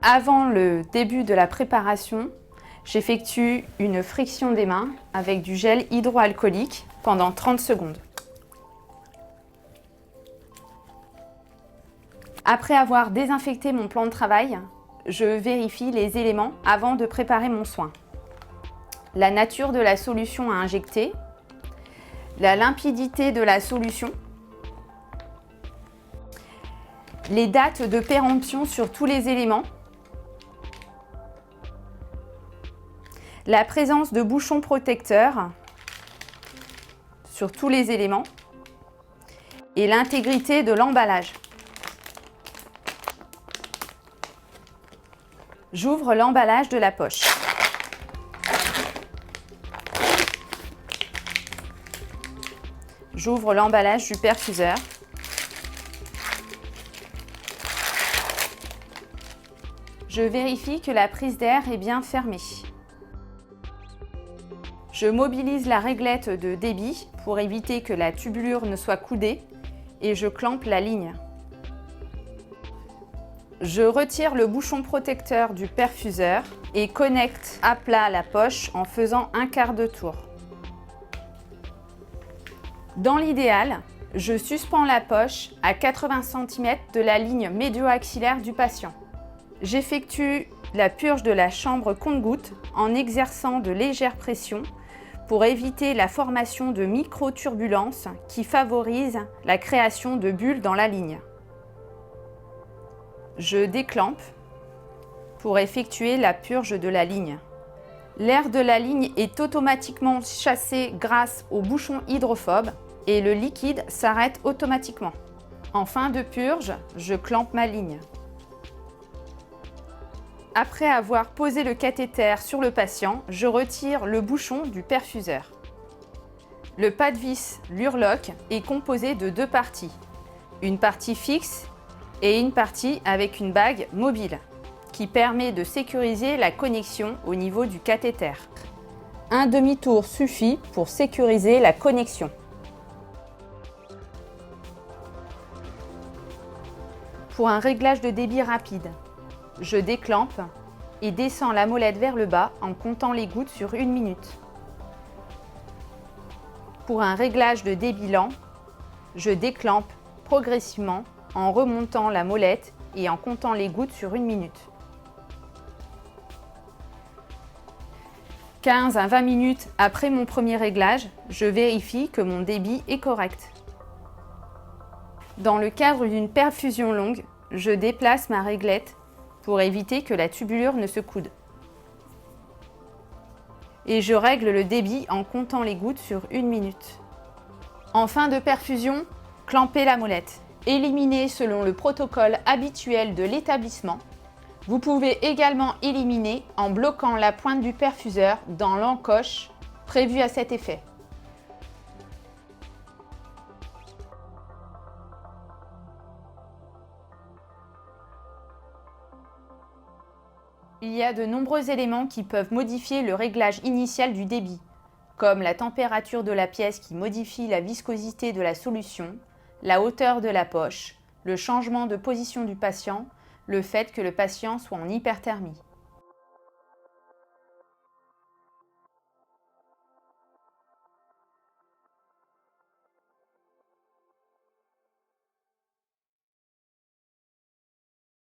Avant le début de la préparation, j'effectue une friction des mains avec du gel hydroalcoolique pendant 30 secondes. Après avoir désinfecté mon plan de travail, je vérifie les éléments avant de préparer mon soin. La nature de la solution à injecter, la limpidité de la solution, les dates de péremption sur tous les éléments, la présence de bouchons protecteurs sur tous les éléments et l'intégrité de l'emballage. J'ouvre l'emballage de la poche. J'ouvre l'emballage du perfuseur. Je vérifie que la prise d'air est bien fermée. Je mobilise la réglette de débit pour éviter que la tubulure ne soit coudée et je clampe la ligne. Je retire le bouchon protecteur du perfuseur et connecte à plat la poche en faisant un quart de tour. Dans l'idéal, je suspends la poche à 80 cm de la ligne médio-axillaire du patient. J'effectue la purge de la chambre compte-gouttes en exerçant de légères pressions pour éviter la formation de micro-turbulences qui favorisent la création de bulles dans la ligne. Je déclampe pour effectuer la purge de la ligne. L'air de la ligne est automatiquement chassé grâce au bouchon hydrophobe et le liquide s'arrête automatiquement. En fin de purge, je clampe ma ligne. Après avoir posé le cathéter sur le patient, je retire le bouchon du perfuseur. Le pas de vis Lure-Lock est composé de deux parties, une partie fixe et une partie avec une bague mobile qui permet de sécuriser la connexion au niveau du cathéter. Un demi-tour suffit pour sécuriser la connexion. Pour un réglage de débit rapide, je déclampe et descends la molette vers le bas en comptant les gouttes sur 1 minute. Pour un réglage de débit lent, je déclampe progressivement en remontant la molette et en comptant les gouttes sur 1 minute. 15 à 20 minutes après mon premier réglage, je vérifie que mon débit est correct. Dans le cadre d'une perfusion longue, je déplace ma réglette pour éviter que la tubulure ne se coude. Et je règle le débit en comptant les gouttes sur 1 minute. En fin de perfusion, clampez la molette. Éliminez selon le protocole habituel de l'établissement. Vous pouvez également éliminer en bloquant la pointe du perfuseur dans l'encoche prévue à cet effet. Il y a de nombreux éléments qui peuvent modifier le réglage initial du débit, comme la température de la pièce qui modifie la viscosité de la solution, la hauteur de la poche, le changement de position du patient, le fait que le patient soit en hyperthermie.